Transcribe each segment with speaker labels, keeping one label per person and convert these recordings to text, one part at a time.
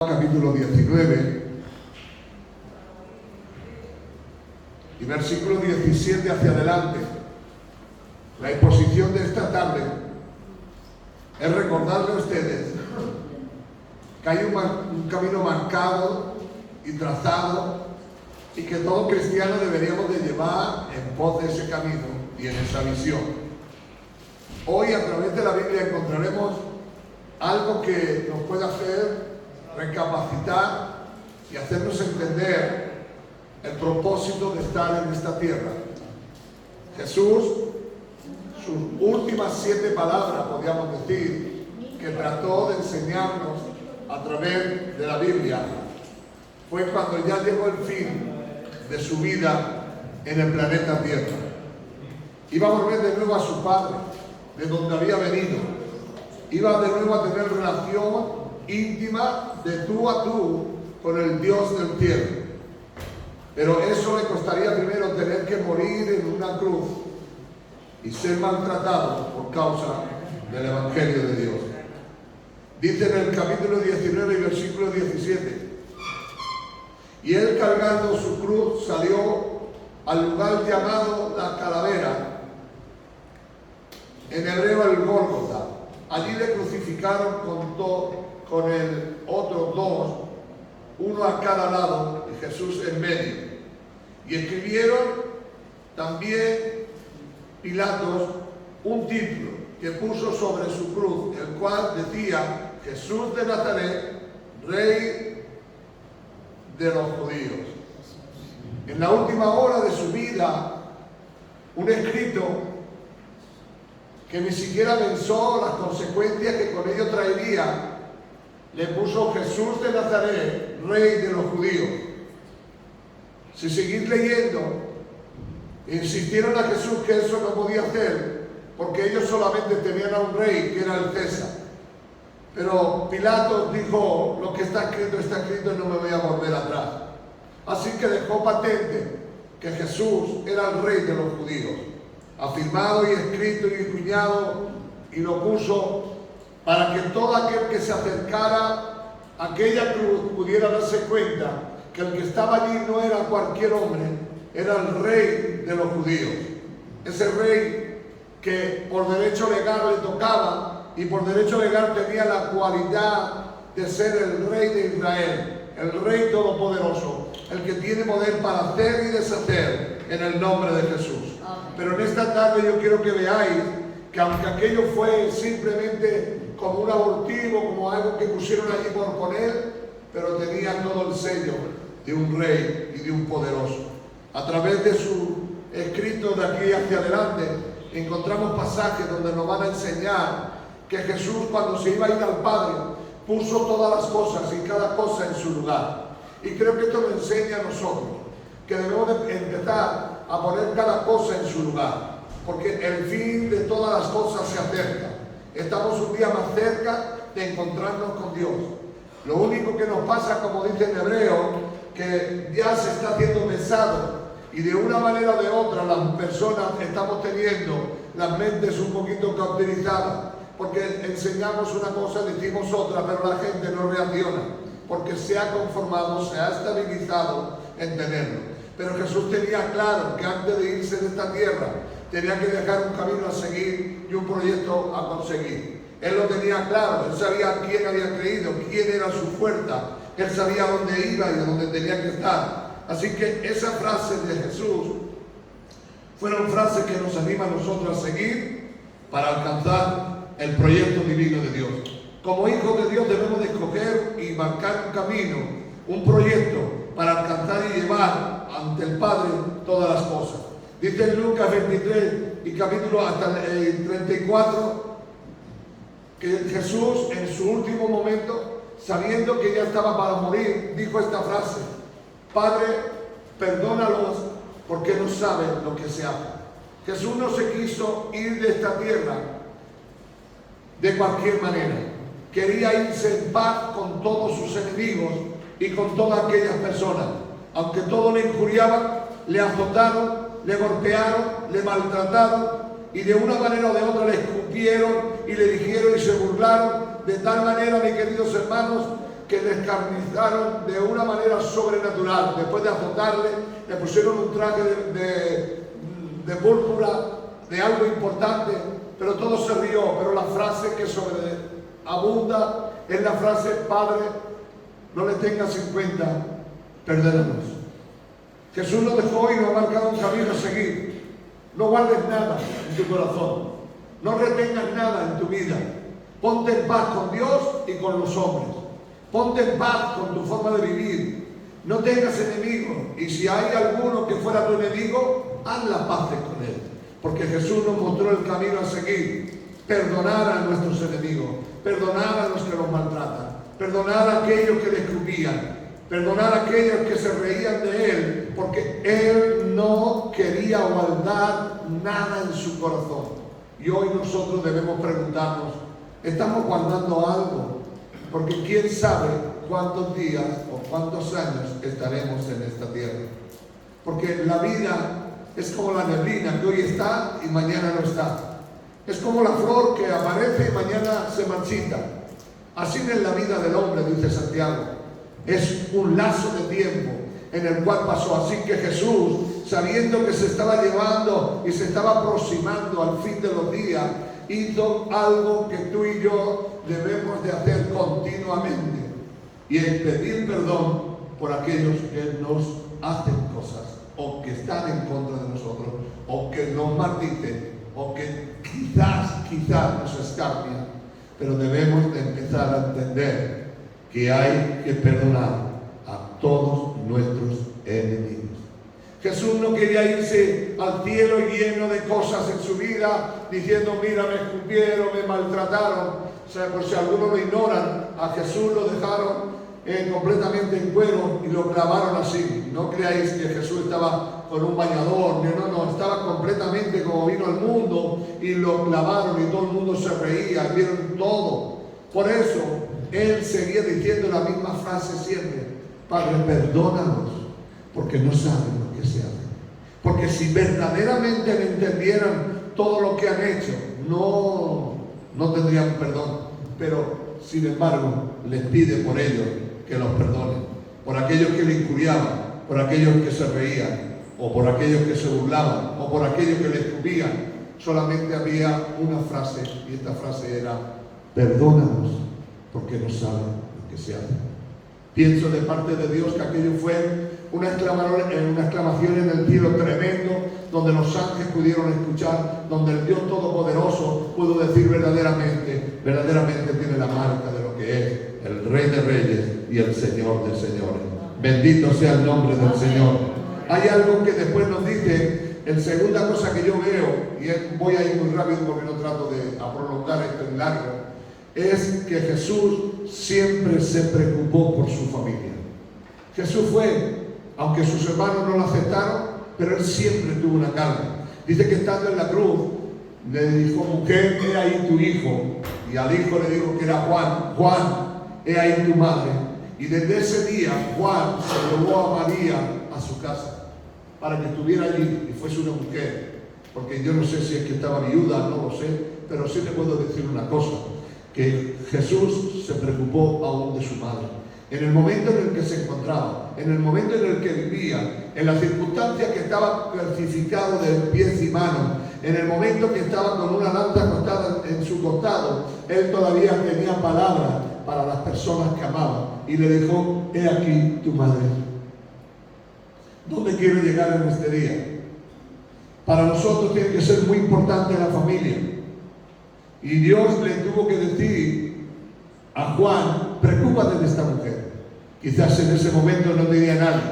Speaker 1: Capítulo 19 y versículo 17 hacia adelante. La exposición de esta tarde es recordarle a ustedes que hay un camino marcado y trazado y que todo cristiano deberíamos de llevar en pos de ese camino y en esa visión. Hoy, a través de la Biblia, encontraremos algo que nos puede hacer recapacitar y hacernos entender el propósito de estar en esta tierra. Jesús, sus últimas 7 palabras, podríamos decir, que trató de enseñarnos a través de la Biblia, fue cuando ya llegó el fin de su vida en el planeta Tierra. Iba a volver de nuevo a su Padre, de donde había venido. Iba de nuevo a tener relación íntima de tú a tú con el Dios del cielo. Pero eso le costaría primero tener que morir en una cruz y ser maltratado por causa del Evangelio de Dios. Dice en el capítulo 19 y versículo 17: y él, cargando su cruz, salió al lugar llamado la Calavera, en hebreo el Gólgota. Allí le crucificaron con el otros 2, uno a cada lado y Jesús en medio. Y escribieron también Pilatos un título que puso sobre su cruz, el cual decía: Jesús de Nazaret, Rey de los judíos. En la última hora de su vida, un escrito que ni siquiera pensó las consecuencias que con ello traería, le puso: Jesús de Nazaret, Rey de los judíos. Si seguís leyendo, insistieron a Jesús que eso no podía hacer, porque ellos solamente tenían a un rey, que era el César. Pero Pilatos dijo: lo que está escrito y no me voy a volver atrás. Así que dejó patente que Jesús era el Rey de los judíos, afirmado y escrito y encuñado, y lo puso para que todo aquel que se acercara a aquella cruz pudiera darse cuenta que el que estaba allí no era cualquier hombre, era el Rey de los judíos. Ese rey que por derecho legal le tocaba y por derecho legal tenía la cualidad de ser el Rey de Israel, el Rey todopoderoso, el que tiene poder para hacer y deshacer en el nombre de Jesús. Pero en esta tarde yo quiero que veáis que aunque aquello fue simplemente como un abortivo, como algo que pusieron allí por poner, pero tenía todo el sello de un rey y de un poderoso. A través de su escrito de aquí hacia adelante, encontramos pasajes donde nos van a enseñar que Jesús, cuando se iba a ir al Padre, puso todas las cosas y cada cosa en su lugar. Y creo que esto nos enseña a nosotros, que debemos de empezar a poner cada cosa en su lugar, porque el fin de todas las cosas se acerca. Estamos un día más cerca de encontrarnos con Dios. Lo único que nos pasa, como dice en hebreo, que ya se está haciendo pesado y de una manera o de otra las personas estamos teniendo las mentes un poquito cauterizadas, porque enseñamos una cosa, decimos otra, pero la gente no reacciona, porque se ha conformado, se ha estabilizado en tenerlo. Pero Jesús tenía claro que antes de irse de esta tierra tenía que dejar un camino a seguir y un proyecto a conseguir. Él lo tenía claro, él sabía a quién había creído, quién era su fuerza, él sabía dónde iba y dónde tenía que estar. Así que esas frases de Jesús fueron frases que nos animan a nosotros a seguir para alcanzar el proyecto divino de Dios. Como hijos de Dios debemos de escoger y marcar un camino, un proyecto para alcanzar y llevar ante el Padre todas las cosas. Dice en Lucas 23 y capítulo hasta el 34 que Jesús, en su último momento, sabiendo que ya estaba para morir, dijo esta frase: Padre, perdónalos porque no saben lo que se hace. Jesús no se quiso ir de esta tierra de cualquier manera. Quería irse en paz con todos sus enemigos y con todas aquellas personas. Aunque todos le injuriaban, le azotaron, le golpearon, le maltrataron y de una manera o de otra le escupieron y le dijeron y se burlaron, de tal manera, mis queridos hermanos, que le escarnizaron de una manera sobrenatural. Después de azotarle, le pusieron un traje de púrpura, de algo importante, pero todo se rió. Pero la frase que sobreabunda es la frase: Padre, no le tengas en cuenta, perdónanos. Jesús nos dejó y nos ha marcado un camino a seguir. No guardes nada en tu corazón, no retengas nada en tu vida. Ponte en paz con Dios y con los hombres. Ponte en paz con tu forma de vivir. No tengas enemigos, y si hay alguno que fuera tu enemigo, haz las paces con él, porque Jesús nos mostró el camino a seguir. Perdonar a nuestros enemigos, perdonar a los que nos maltratan, perdonar a aquellos que le escupían, perdonar a aquellos que se reían de él, porque él no quería guardar nada en su corazón. Y hoy nosotros debemos preguntarnos: ¿estamos guardando algo? Porque quién sabe cuántos días o cuántos años estaremos en esta tierra. Porque la vida es como la neblina, que hoy está y mañana no está. Es como la flor que aparece y mañana se marchita. Así es la vida del hombre, dice Santiago. Es un lazo de tiempo en el cual pasó. Así que Jesús, sabiendo que se estaba llevando y se estaba aproximando al fin de los días, hizo algo que tú y yo debemos de hacer continuamente, y es pedir perdón por aquellos que nos hacen cosas, o que están en contra de nosotros, o que nos maldicen, o que quizás nos escarnian. Pero debemos de empezar a entender que hay que perdonar a todos nuestros enemigos. Jesús no quería irse al cielo lleno de cosas en su vida, diciendo: mira, me escupieron, me maltrataron. O sea, por si algunos lo ignoran, a Jesús lo dejaron completamente en cuero y lo clavaron así. No creáis que Jesús estaba con un bañador, no, estaba completamente como vino al mundo, y lo clavaron y todo el mundo se reía, vieron todo. Por eso él seguía diciendo la misma frase siempre: Padre, perdónanos, porque no saben lo que se hace. Porque si verdaderamente le entendieran todo lo que han hecho, no tendrían perdón. Pero sin embargo les pide por ellos que los perdonen, por aquellos que le injuriaban, por aquellos que se reían, o por aquellos que se burlaban, o por aquellos que le escupían. Solamente había una frase, y esta frase era: perdónanos, porque no saben lo que se hace. Pienso de parte de Dios que aquello fue una exclamación en el cielo tremendo, donde los ángeles pudieron escuchar, donde el Dios Todopoderoso pudo decir: verdaderamente tiene la marca de lo que es el Rey de Reyes y el Señor de Señores. Bendito sea el nombre del Señor. Hay algo que después nos dice, en segunda cosa que yo veo, y voy a ir muy rápido porque no trato de prolongar esto en largo, es que Jesús siempre se preocupó por su familia. Jesús fue, aunque sus hermanos no lo aceptaron, pero él siempre tuvo una carga. Dice que estando en la cruz, le dijo: mujer, he ahí tu hijo. Y al hijo le dijo que era Juan: Juan, he ahí tu madre. Y desde ese día Juan se llevó a María a su casa para que estuviera allí y fuese una mujer. Porque yo no sé si es que estaba viuda, no lo sé, pero sí le puedo decir una cosa: que Jesús se preocupó aún de su madre. En el momento en el que se encontraba, en el momento en el que vivía, en las circunstancias que estaba crucificado de pies y manos, en el momento que estaba con una lanza acostada en su costado, él todavía tenía palabras para las personas que amaba, y le dijo: he aquí tu madre. ¿Dónde quiero llegar en este día? Para nosotros tiene que ser muy importante la familia, y Dios le tuvo que decir a Juan: preocúpate de esta mujer. Quizás en ese momento no tenía nadie,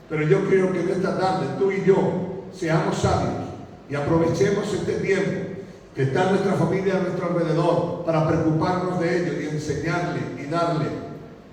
Speaker 1: pero yo creo que en esta tarde tú y yo seamos sabios y aprovechemos este tiempo que está nuestra familia a nuestro alrededor para preocuparnos de ellos y enseñarle y darle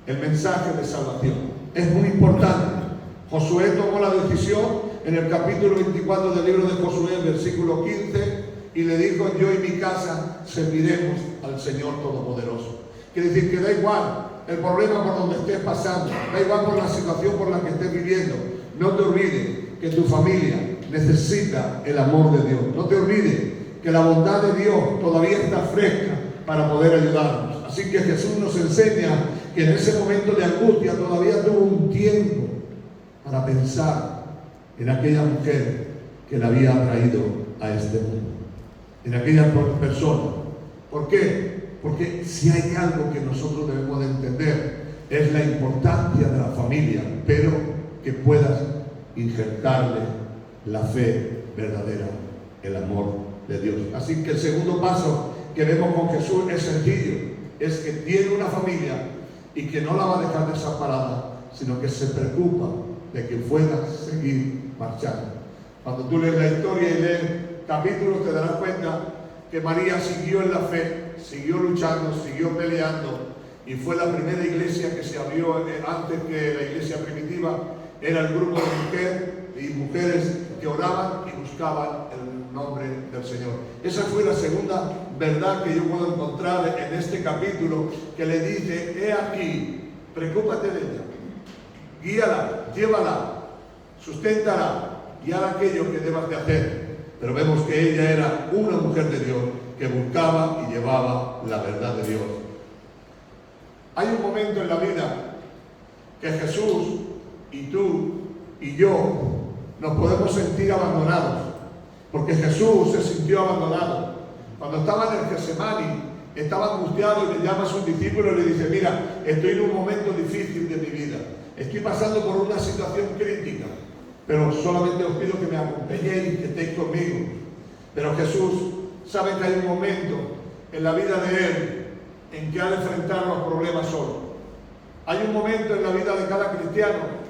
Speaker 1: el mensaje de salvación. Es muy importante. Josué tomó la decisión en el capítulo 24 del libro de Josué, versículo 15, y le dijo: yo y mi casa serviremos al Señor Todopoderoso. Quiere decir que da igual el problema por donde estés pasando, da igual por la situación por la que estés viviendo, no te olvides que tu familia necesita el amor de Dios. No te olvides que la bondad de Dios todavía está fresca para poder ayudarnos. Así que Jesús nos enseña que en ese momento de angustia todavía tuvo un tiempo para pensar en aquella mujer que la había traído a este mundo, en aquella persona. ¿Por qué? Porque si hay algo que nosotros debemos de entender es la importancia de la familia, pero que puedas injertarle la fe verdadera, el amor de Dios. Así que el segundo paso que vemos con Jesús es sencillo, es que tiene una familia y que no la va a dejar desamparada, sino que se preocupa de que pueda seguir marchando. Cuando tú lees la historia y lees capítulos, te darás cuenta que María siguió en la fe, siguió luchando, siguió peleando, y fue la primera iglesia que se abrió antes que la iglesia primitiva. Era el grupo de mujeres que oraban y buscaban el nombre del Señor. Esa fue la segunda verdad que yo puedo encontrar en este capítulo, que le dice: he aquí, preocúpate de ella, guíala, llévala, susténtala y haz aquello que debas de hacer. Pero vemos que ella era una mujer de Dios que buscaba y llevaba la verdad de Dios. Hay un momento en la vida que Jesús y tú y yo nos podemos sentir abandonados, porque Jesús se sintió abandonado. Cuando estaba en el Getsemaní, estaba angustiado y le llama a sus discípulos y le dice: mira, estoy en un momento difícil de mi vida, estoy pasando por una situación crítica, pero solamente os pido que me acompañéis, que estéis conmigo. Pero Jesús sabe que hay un momento en la vida de Él en que ha de enfrentar los problemas solo. Hay un momento en la vida de cada cristiano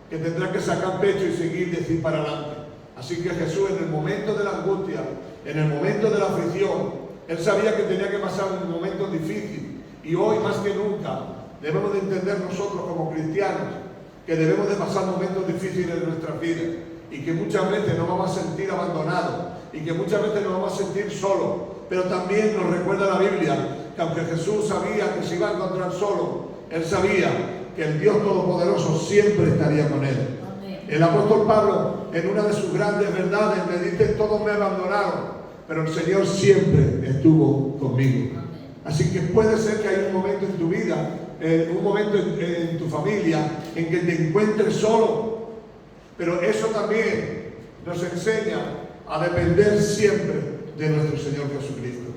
Speaker 1: que tendrá que sacar pecho y seguir, decir para adelante. Así que Jesús, en el momento de la angustia, en el momento de la aflicción, Él sabía que tenía que pasar un momento difícil. Y hoy más que nunca debemos de entender nosotros como cristianos que debemos de pasar momentos difíciles en nuestras vidas, y que muchas veces nos vamos a sentir abandonados, y que muchas veces nos vamos a sentir solos. Pero también nos recuerda la Biblia que aunque Jesús sabía que se iba a encontrar solo, Él sabía que el Dios Todopoderoso siempre estaría con Él. Amén. El apóstol Pablo, en una de sus grandes verdades, le dice: todos me abandonaron, pero el Señor siempre estuvo conmigo. Amén. Así que puede ser que haya un momento en tu vida, un momento en tu familia, en que te encuentres solo, pero eso también nos enseña a depender siempre de nuestro Señor Jesucristo,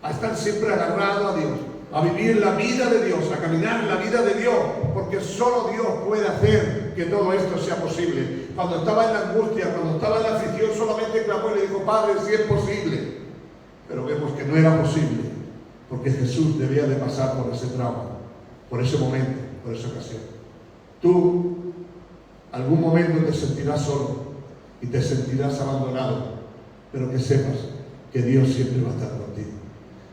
Speaker 1: a estar siempre agarrado a Dios, a vivir la vida de Dios, a caminar la vida de Dios, porque solo Dios puede hacer que todo esto sea posible. Cuando estaba en la angustia, cuando estaba en la aflicción, solamente clamó y le dijo: Padre, si es posible. Pero vemos que no era posible, porque Jesús debía de pasar por ese trauma, por ese momento, por esa ocasión. Tú, algún momento te sentirás solo y te sentirás abandonado, pero que sepas que Dios siempre va a estar contigo.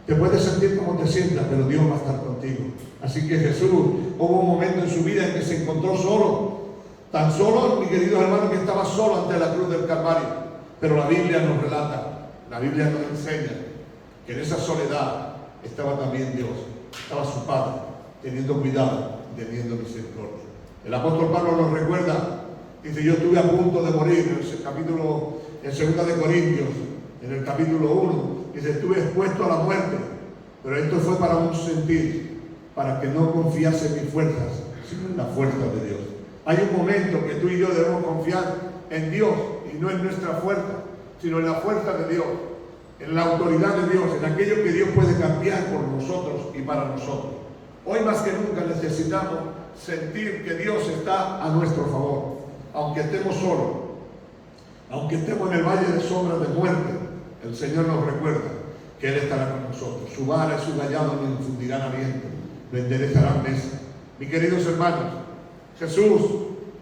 Speaker 1: Te puedes sentir como te sientas, pero Dios va a estar contigo. Así que Jesús, hubo un momento en su vida en que se encontró solo. Tan solo, mi querido hermano, que estaba solo ante la cruz del Calvario. Pero la Biblia nos relata, la Biblia nos enseña que en esa soledad estaba también Dios. Estaba su Padre, teniendo cuidado, teniendo misericordia. El apóstol Pablo nos recuerda, dice: yo estuve a punto de morir, en el capítulo, en 2 de Corintios, en el capítulo 1, dice: estuve expuesto a la muerte, pero esto fue para un sentir, para que no confiase en mis fuerzas, sino en la fuerza de Dios. Hay un momento que tú y yo debemos confiar en Dios, y no en nuestra fuerza, sino en la fuerza de Dios, en la autoridad de Dios, en aquello que Dios puede cambiar por nosotros y para nosotros. Hoy más que nunca necesitamos sentir que Dios está a nuestro favor, aunque estemos solos, aunque estemos en el valle de sombras de muerte. El Señor nos recuerda que Él estará con nosotros. Su vara y su callado nos infundirán aliento, lo enderezarán mesa. Mis queridos hermanos, Jesús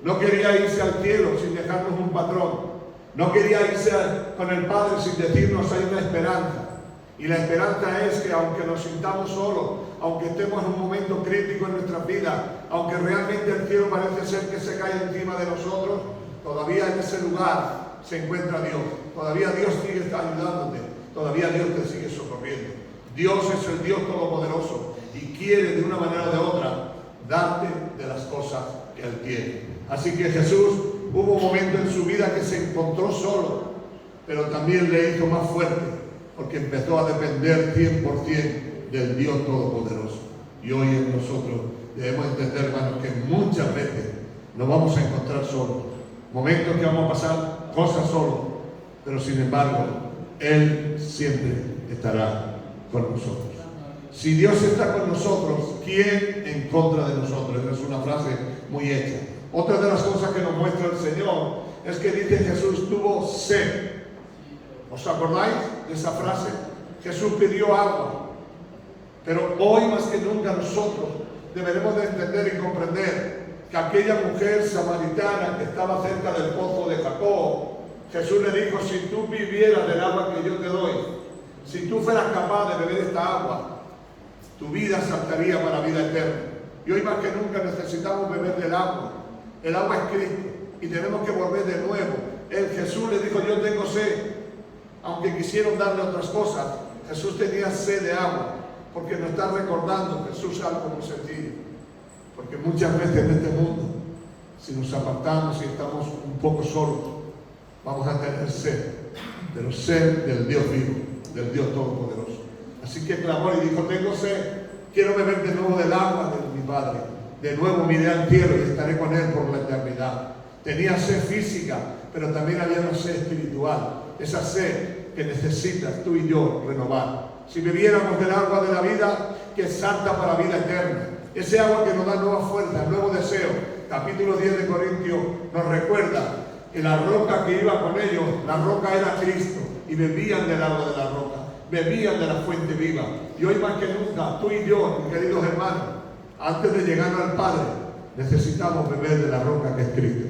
Speaker 1: no quería irse al cielo sin dejarnos un patrón. No quería irse con el Padre sin decirnos: hay una esperanza. Y la esperanza es que aunque nos sintamos solos, aunque estemos en un momento crítico en nuestra vida, aunque realmente el cielo parece ser que se cae encima de nosotros, todavía en ese lugar se encuentra Dios. Todavía Dios sigue ayudándote. Todavía Dios te sigue socorriendo. Dios es el Dios Todopoderoso y quiere de una manera o de otra darte de las cosas que Él tiene. Así que Jesús, hubo un momento en su vida que se encontró solo, pero también le hizo más fuerte, porque empezó a depender 100% del Dios Todopoderoso. Y hoy en nosotros debemos entender, hermanos, que muchas veces nos vamos a encontrar solos. Momentos que vamos a pasar cosas solos, pero sin embargo, Él siempre estará con nosotros. Si Dios está con nosotros, ¿quién en contra de nosotros? Esa es una frase muy hecha. Otra de las cosas que nos muestra el Señor es que dice Jesús tuvo sed. ¿Os acordáis de esa frase? Jesús pidió agua. Pero hoy más que nunca nosotros deberemos de entender y comprender que aquella mujer samaritana que estaba cerca del pozo de Jacob, Jesús le dijo, si tú vivieras del agua que yo te doy, si tú fueras capaz de beber esta agua, tu vida saltaría para vida eterna. Y hoy más que nunca necesitamos beber del agua. El agua es Cristo y tenemos que volver de nuevo. Jesús le dijo, yo tengo sed. Aunque quisieron darle otras cosas, Jesús tenía sed de agua, porque nos está recordando Jesús algo muy sencillo. Porque muchas veces en este mundo, si nos apartamos y estamos un poco solos, vamos a tener sed, pero sed del Dios vivo, del Dios Todopoderoso. Así que clamó y dijo, tengo sed, quiero beber de nuevo del agua de mi Padre. De nuevo miré al cielo y estaré con Él por la eternidad. Tenía sed física, pero también había una sed espiritual. Esa sed que necesitas tú y yo renovar. Si bebiéramos del agua de la vida que salta para vida eterna, ese agua que nos da nueva fuerza, nuevo deseo. Capítulo 10 de Corintios nos recuerda que la roca que iba con ellos, la roca era Cristo, y bebían del agua de la roca, bebían de la fuente viva. Y hoy más que nunca, tú y yo, mis queridos hermanos, antes de llegar al Padre, necesitamos beber de la roca que es Cristo.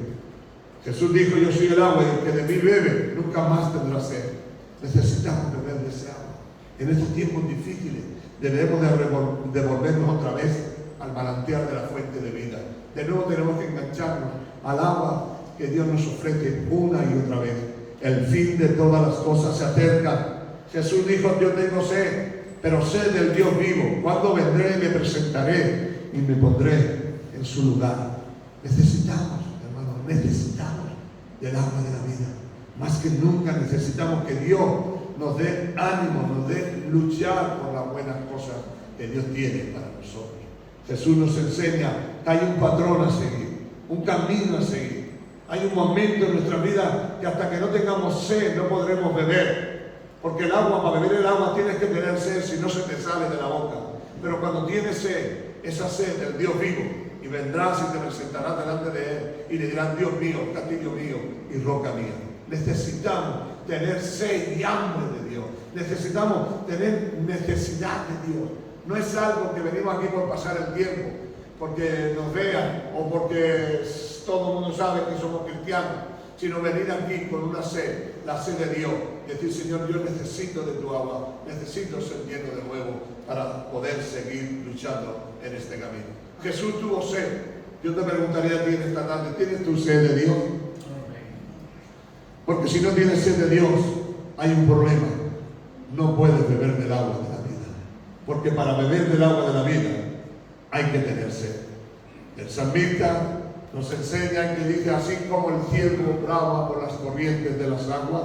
Speaker 1: Jesús dijo, yo soy el agua, y el que de mí bebe, nunca más tendrá sed. Necesitamos beber de ese agua. En estos tiempos difíciles, debemos de volvernos otra vez al manantial de la fuente de vida. De nuevo tenemos que engancharnos al agua que Dios nos ofrece una y otra vez. El fin de todas las cosas se acerca. Jesús dijo, yo tengo sed, pero sed del Dios vivo. Cuando vendré, me presentaré y me pondré en su lugar. Necesitamos, hermanos, necesitamos del agua de la vida. Más que nunca necesitamos que Dios nos dé ánimo, nos dé luchar por las buenas cosas que Dios tiene para nosotros. Jesús nos enseña que hay un patrón a seguir, un camino a seguir. Hay un momento en nuestra vida que hasta que no tengamos sed no podremos beber. Porque el agua, para beber el agua tienes que tener sed, si no se te sale de la boca. Pero cuando tienes sed, esa sed del Dios vivo, y vendrás y te presentarás delante de Él, y le dirás, Dios mío, castillo mío y roca mía. Necesitamos tener sed y hambre de Dios. Necesitamos tener necesidad de Dios. No es algo que venimos aquí por pasar el tiempo, porque nos vean o porque todo el mundo sabe que somos cristianos, sino venir aquí con una sed, la sed de Dios. Decir, Señor, yo necesito de tu agua, necesito ser lleno de nuevo para poder seguir luchando en este camino. Jesús tuvo sed. Yo te preguntaría a ti en esta tarde, ¿tienes tu sed de Dios? Porque si no tienes sed de Dios, hay un problema. No puedes beber del agua de la vida. Porque para beber del agua de la vida hay que tener sed. El salmista nos enseña que dice, así como el ciervo brama por las corrientes de las aguas,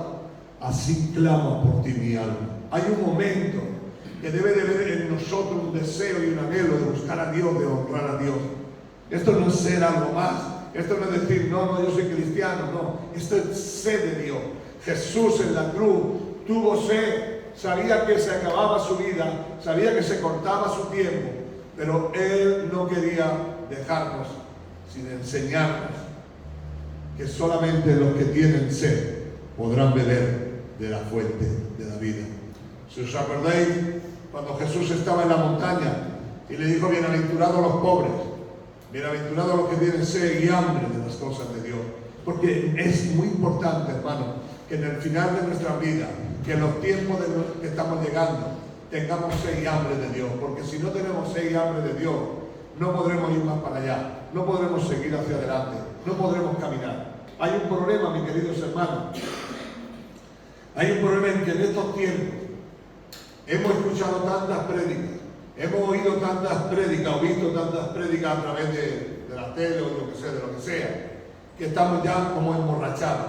Speaker 1: así clama por ti mi alma. Hay un momento que debe de haber en nosotros un deseo y un anhelo de buscar a Dios, de honrar a Dios. Esto no es ser algo más. Esto no es decir, no, yo soy cristiano, no. Esto es sed de Dios. Jesús en la cruz tuvo sed, sabía que se acababa su vida, sabía que se cortaba su tiempo, pero Él no quería dejarnos sin enseñarnos que solamente los que tienen sed podrán beber de la fuente de la vida. Si os acordáis, cuando Jesús estaba en la montaña y le dijo, bienaventurados los pobres, bienaventurados los que tienen sed y hambre de las cosas de Dios. Porque es muy importante, hermano, que en el final de nuestra vida, que en los tiempos que estamos llegando, tengamos sed y hambre de Dios. Porque si no tenemos sed y hambre de Dios, no podremos ir más para allá, no podremos seguir hacia adelante, no podremos caminar. Hay un problema, mis queridos hermanos. Hay un problema en que en estos tiempos hemos escuchado tantas prédicas, hemos oído tantas prédicas o visto tantas prédicas a través de la tele o de lo que sea, que estamos ya como emborrachados.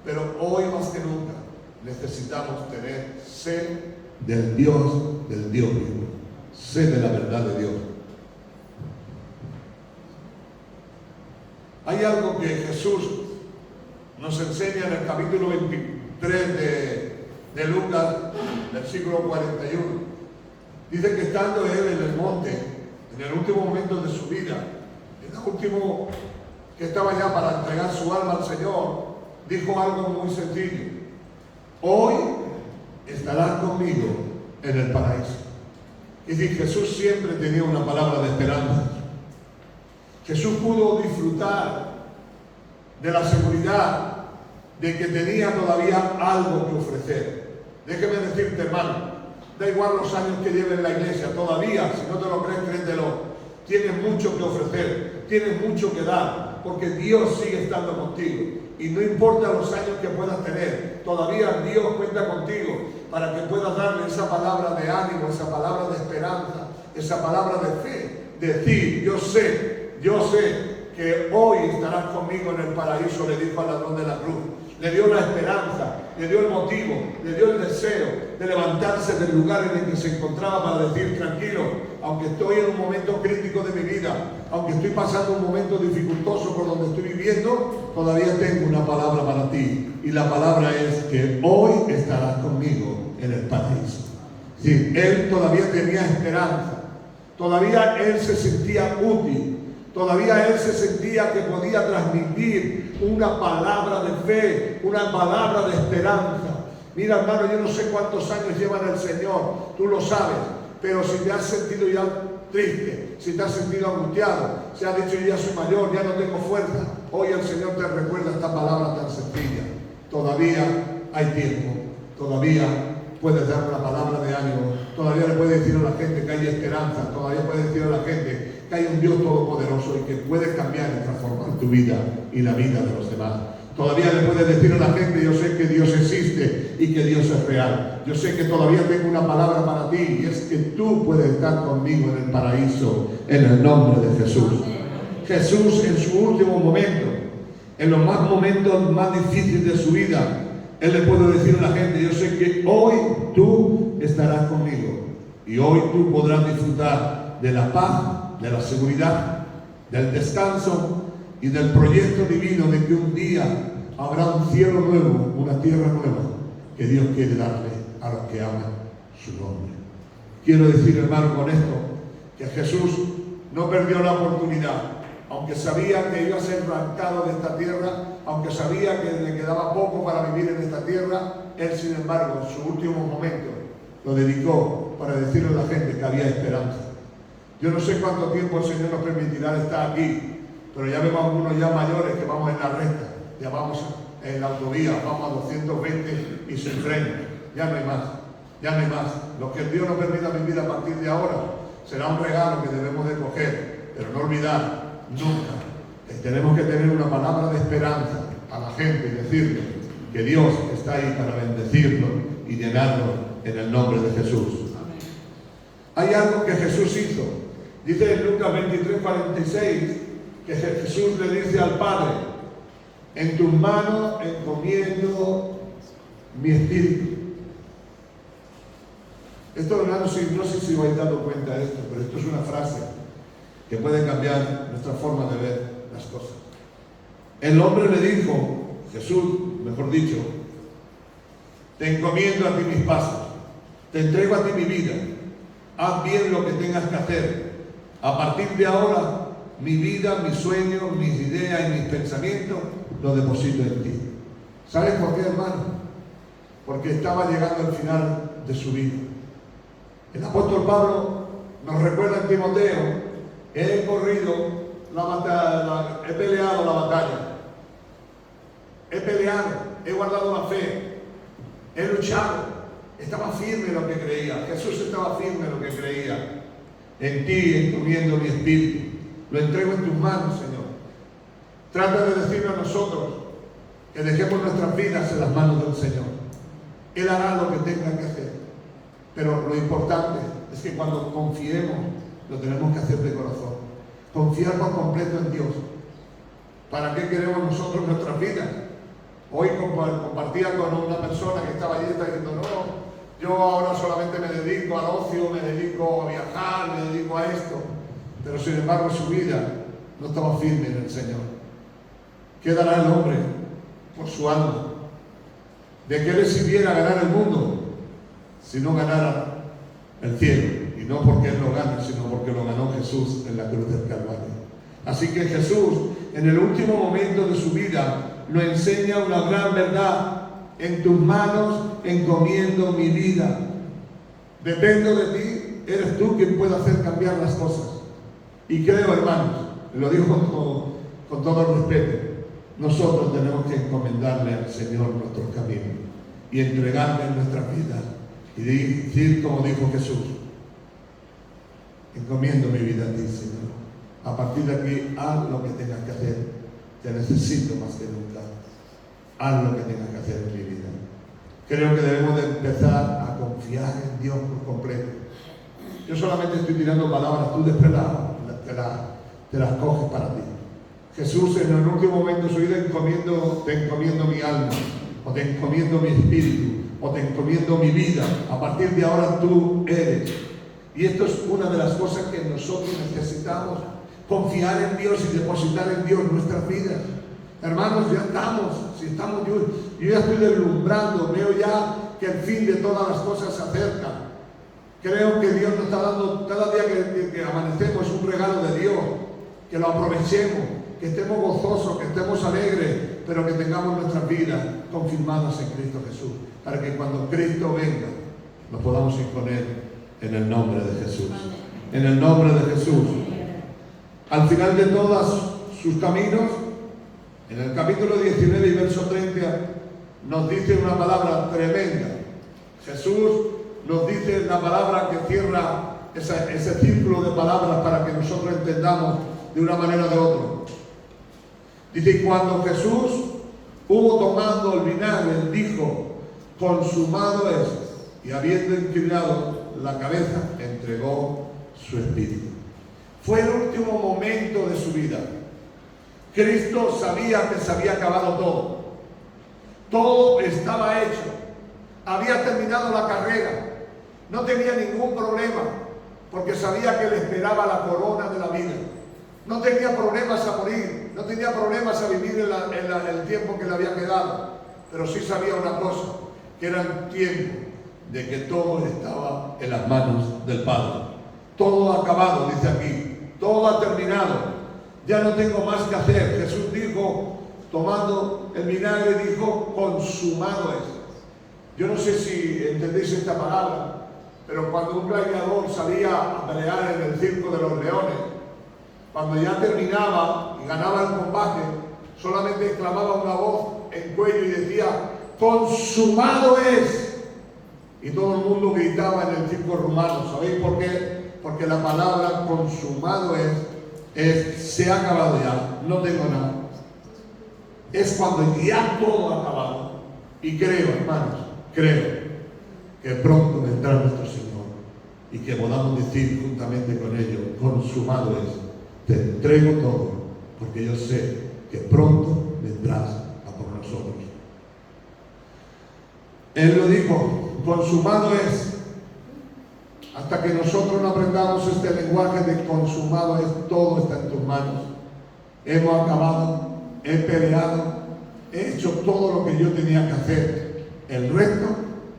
Speaker 1: Pero hoy más que nunca necesitamos tener sed del Dios vivo, sed de la verdad de Dios. Hay algo que Jesús nos enseña en el capítulo 23 de Lucas, versículo 41. Dice que estando él en el monte, en el último momento de su vida, en el último que estaba ya para entregar su alma al Señor, dijo algo muy sencillo: hoy estarás conmigo en el paraíso. Es decir, Jesús siempre tenía una palabra de esperanza. Jesús pudo disfrutar de la seguridad de que tenía todavía algo que ofrecer. Déjeme decirte, hermano, da igual los años que lleve en la iglesia, todavía, si no te lo crees, créetelo, tienes mucho que ofrecer, tienes mucho que dar, porque Dios sigue estando contigo. Y no importa los años que puedas tener, todavía Dios cuenta contigo para que puedas darle esa palabra de ánimo, esa palabra de esperanza, esa palabra de fe. Decir, yo sé que hoy estarás conmigo en el paraíso, le dijo al ladrón de la cruz. Le dio la esperanza, le dio el motivo, le dio el deseo de levantarse del lugar en el que se encontraba para decir: tranquilo, aunque estoy en un momento crítico de mi vida, aunque estoy pasando un momento dificultoso por donde estoy viviendo, todavía tengo una palabra para ti. Y la palabra es que hoy estarás conmigo en el paraíso. Sí, él todavía tenía esperanza, todavía él se sentía útil. Todavía él se sentía que podía transmitir una palabra de fe, una palabra de esperanza. Mira, hermano, yo no sé cuántos años llevan el Señor, tú lo sabes, pero si te has sentido ya triste, si te has sentido angustiado, si has dicho: yo ya soy mayor, ya no tengo fuerza, hoy el Señor te recuerda esta palabra tan sencilla. Todavía hay tiempo, todavía puedes dar una palabra de ánimo, todavía le puedes decir a la gente que hay esperanza, todavía puedes decir a la gente que hay un Dios todopoderoso y que puede cambiar y transformar tu vida y la vida de los demás. Todavía le puedes decir a la gente: yo sé que Dios existe y que Dios es real. Yo sé que todavía tengo una palabra para ti, y es que tú puedes estar conmigo en el paraíso, en el nombre de Jesús. Jesús, en su último momento, en los momentos más difíciles de su vida, él le puede decir a la gente: yo sé que hoy tú estarás conmigo y hoy tú podrás disfrutar de la paz, de la seguridad, del descanso y del proyecto divino de que un día habrá un cielo nuevo, una tierra nueva que Dios quiere darle a los que aman su nombre. Quiero decir, hermano, con esto, que Jesús no perdió la oportunidad, aunque sabía que iba a ser arrancado de esta tierra, aunque sabía que le quedaba poco para vivir en esta tierra, él, sin embargo, en su último momento lo dedicó para decirle a la gente que había esperanza. Yo no sé cuánto tiempo el Señor nos permitirá estar aquí, pero ya vemos algunos ya mayores que vamos en la recta, ya vamos en la autovía, vamos a 220 y sin freno. Ya no hay más, ya no hay más. Lo que Dios nos permita vivir a partir de ahora será un regalo que debemos de coger, pero no olvidar nunca que tenemos que tener una palabra de esperanza a la gente y decirle que Dios está ahí para bendecirlo y llenarlo en el nombre de Jesús. Hay algo que Jesús hizo. Dice en Lucas 23:46 que Jesús le dice al Padre: en tus manos encomiendo mi espíritu. Esto, hermanos, no sé si os habéis dado cuenta de esto, pero esto es una frase que puede cambiar nuestra forma de ver las cosas. El hombre le dijo, Jesús, mejor dicho: te encomiendo a ti mis pasos, te entrego a ti mi vida, haz bien lo que tengas que hacer. A partir de ahora, mi vida, mis sueños, mis ideas y mis pensamientos los deposito en ti. ¿Sabes por qué, hermano? Porque estaba llegando al final de su vida. El apóstol Pablo nos recuerda en Timoteo: he corrido la batalla, he peleado la batalla, he peleado, he guardado la fe, he luchado, estaba firme en lo que creía. Jesús estaba firme en lo que creía. En ti encomiendo mi espíritu, lo entrego en tus manos, Señor. Trata de decirle a nosotros que dejemos nuestras vidas en las manos del Señor. Él hará lo que tenga que hacer, pero lo importante es que cuando confiemos, lo tenemos que hacer de corazón. Confiar por completo en Dios. ¿Para qué queremos nosotros nuestras vidas? Hoy compartía con una persona que estaba allí y está diciendo: no, yo ahora solamente me dedico al ocio, me dedico a viajar, me dedico a esto. Pero sin embargo su vida no estaba firme en el Señor. ¿Qué dará el hombre por su alma? ¿De qué le sirviera ganar el mundo si no ganara el cielo? Y no porque Él lo gane, sino porque lo ganó Jesús en la cruz del Calvario. Así que Jesús, en el último momento de su vida, nos enseña una gran verdad. En tus manos encomiendo mi vida. Dependo de ti, eres tú quien puede hacer cambiar las cosas. Y creo, hermanos, lo digo con todo el respeto, nosotros tenemos que encomendarle al Señor nuestros caminos y entregarle nuestras vidas y decir como dijo Jesús: encomiendo mi vida a ti, Señor. A partir de aquí, haz lo que tengas que hacer. Te necesito más que nunca. Haz lo que tengas que hacer en mi vida. Creo que debemos de empezar a confiar en Dios por completo. Yo solamente estoy tirando palabras, tú después te las coges para ti. Jesús, en el último momento de su vida, te encomiendo mi alma, o te encomiendo mi espíritu, o te encomiendo mi vida. A partir de ahora tú eres. Y esto es una de las cosas que nosotros necesitamos: confiar en Dios y depositar en Dios nuestras vidas. Hermanos, ya estamos, yo ya estoy deslumbrando, veo ya que el fin de todas las cosas se acerca. Creo que Dios nos está dando, cada día que amanecemos es un regalo de Dios, que lo aprovechemos, que estemos gozosos, que estemos alegres, pero que tengamos nuestras vidas confirmadas en Cristo Jesús, para que cuando Cristo venga, nos podamos ir con Él en el nombre de Jesús. En el nombre de Jesús. Al final de todos sus caminos, en el capítulo 19 y verso 30, nos dice una palabra tremenda. Jesús nos dice la palabra que cierra ese círculo de palabras para que nosotros entendamos de una manera o de otra. Dice: y cuando Jesús hubo tomado el vinagre, dijo: consumado es. Y habiendo inclinado la cabeza, entregó su espíritu. Fue el último momento de su vida. Cristo sabía que se había acabado todo. Todo estaba hecho. Había terminado la carrera. No tenía ningún problema, porque sabía que le esperaba la corona de la vida. No tenía problemas a morir, no tenía problemas a vivir el tiempo que le había quedado. Pero sí sabía una cosa, que era el tiempo de que todo estaba en las manos del Padre. Todo ha acabado, dice aquí. Todo ha terminado. Ya no tengo más que hacer. Jesús dijo, tomando el vinagre, dijo: consumado es. Yo no sé si entendéis esta palabra, pero cuando un gladiador salía a pelear en el circo de los leones, cuando ya terminaba y ganaba el combate, solamente exclamaba una voz en cuello y decía: consumado es. Y todo el mundo gritaba en el circo romano. ¿Sabéis por qué? Porque la palabra consumado es se ha acabado ya, no tengo nada. Es cuando ya todo ha acabado. Y creo, hermanos, creo que pronto vendrá nuestro Señor y que podamos decir juntamente con ellos: consumado es, te entrego todo, porque yo sé que pronto vendrás a por nosotros. Él lo dijo: consumado es. Hasta que nosotros no aprendamos este lenguaje de consumado es, todo está en tus manos. Hemos acabado, he peleado, he hecho todo lo que yo tenía que hacer. El resto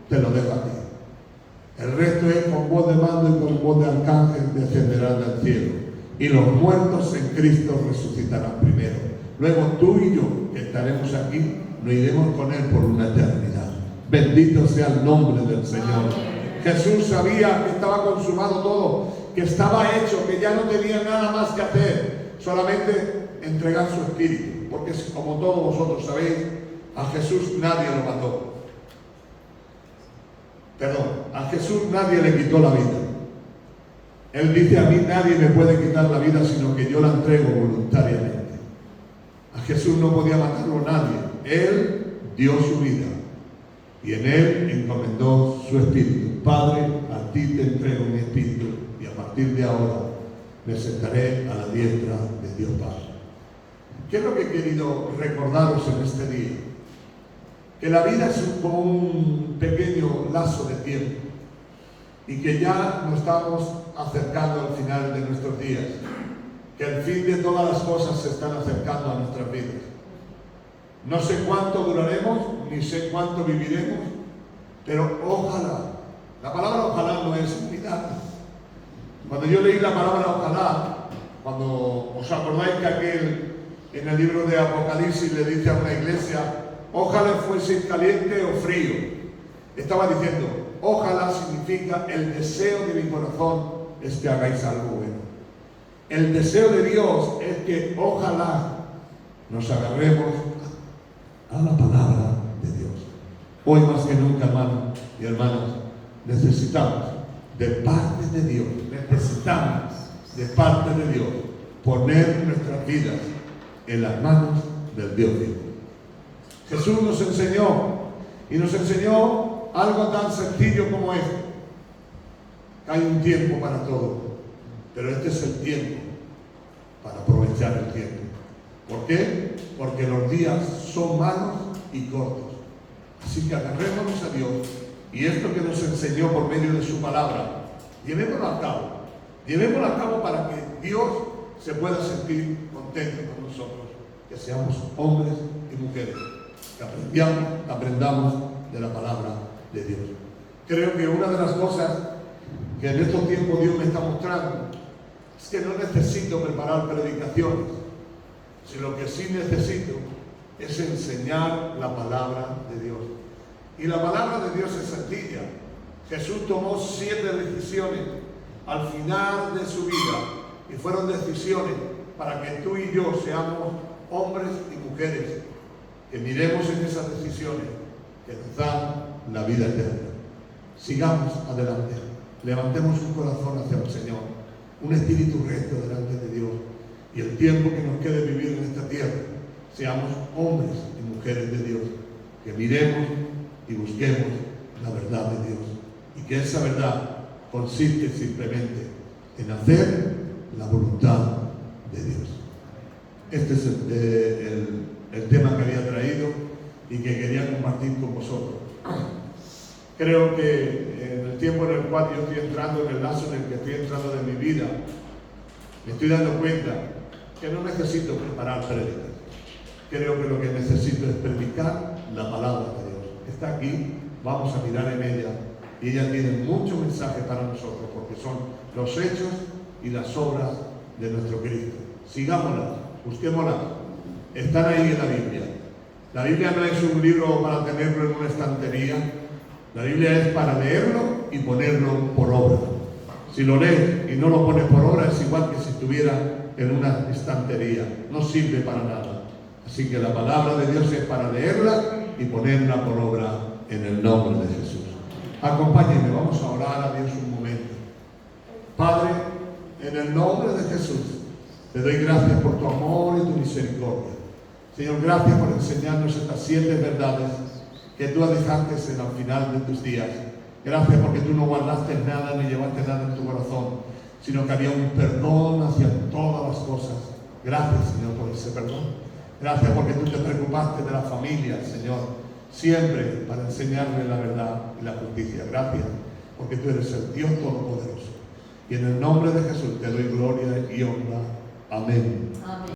Speaker 1: te lo dejo a ti. El resto es con voz de mando y con voz de arcángel descenderán del cielo. Y los muertos en Cristo resucitarán primero. Luego tú y yo, que estaremos aquí, nos iremos con Él por una eternidad. Bendito sea el nombre del Señor. Jesús sabía que estaba consumado todo, que estaba hecho, que ya no tenía nada más que hacer, solamente entregar su espíritu, porque como todos vosotros sabéis, a Jesús nadie lo mató. Perdón, a Jesús nadie le quitó la vida. Él dice: a mí nadie me puede quitar la vida, sino que yo la entrego voluntariamente. A Jesús no podía matarlo nadie. Él dio su vida y en Él encomendó su espíritu. Padre, a ti te entrego mi espíritu, y a partir de ahora me sentaré a la diestra de Dios Padre. ¿Qué es lo que he querido recordaros en este día? Que la vida es como un pequeño lazo de tiempo y que ya nos estamos acercando al final de nuestros días, que el fin de todas las cosas se están acercando a nuestras vidas. No sé cuánto duraremos, ni sé cuánto viviremos, pero ojalá. La palabra ojalá no es un milagro. Cuando yo leí la palabra ojalá, cuando os acordáis que en el libro de Apocalipsis le dice a una iglesia, ojalá fuese caliente o frío. Estaba diciendo, ojalá significa el deseo de mi corazón es que hagáis algo bueno. El deseo de Dios es que ojalá nos agarremos a la palabra de Dios. Hoy más que nunca, hermanos y hermanas, necesitamos de parte de Dios, necesitamos de parte de Dios poner nuestras vidas en las manos del Dios vivo. Jesús nos enseñó, y nos enseñó algo tan sencillo como esto. Hay un tiempo para todo, pero este es el tiempo para aprovechar el tiempo. ¿Por qué? Porque los días son malos y cortos. Así que agarrémonos a Dios y esto que nos enseñó por medio de su palabra, llevémoslo a cabo. Llevémoslo a cabo para que Dios se pueda sentir contento con nosotros, que seamos hombres y mujeres, que aprendamos de la palabra de Dios. Creo que una de las cosas que en estos tiempos Dios me está mostrando es que no necesito preparar predicaciones, sino lo que sí necesito es enseñar la palabra de Dios. Y la palabra de Dios es sencilla. Jesús tomó 7 decisiones al final de su vida, y fueron decisiones para que tú y yo seamos hombres y mujeres que miremos en esas decisiones que nos dan la vida eterna. Sigamos adelante, levantemos un corazón hacia el Señor, un espíritu recto delante de Dios, y el tiempo que nos quede vivir en esta tierra, seamos hombres y mujeres de Dios, que miremos y busquemos la verdad de Dios, y que esa verdad consiste simplemente en hacer la voluntad de Dios. Este es el tema que había traído y que quería compartir con vosotros. Creo que en el tiempo en el cual yo estoy entrando, en el lazo en el que estoy entrando de mi vida, me estoy dando cuenta que no necesito preparar prédicas. Creo que lo que necesito es predicar la palabra de Dios. Está aquí, vamos a mirar en ella, y ella tiene muchos mensajes para nosotros, porque son los hechos y las obras de nuestro Cristo. Sigámoslas, busquémoslas. Están ahí en la Biblia. La Biblia no es un libro para tenerlo en una estantería. La Biblia es para leerlo y ponerlo por obra. Si lo lees y no lo pones por obra, es igual que si estuviera en una estantería. No sirve para nada. Así que la palabra de Dios es para leerla y ponerla por obra en el nombre de Jesús. Acompáñenme, vamos a orar a Dios un momento. Padre, en el nombre de Jesús, te doy gracias por tu amor y tu misericordia. Señor, gracias por enseñarnos estas 7 verdades que tú dejaste en el final de tus días. Gracias porque tú no guardaste nada ni llevaste nada en tu corazón, sino que había un perdón hacia todas las cosas. Gracias, Señor, por ese perdón. Gracias porque tú te preocupaste de la familia, Señor, siempre para enseñarle la verdad y la justicia. Gracias porque tú eres el Dios Todopoderoso. Y en el nombre de Jesús te doy gloria y honra. Amén. Amén.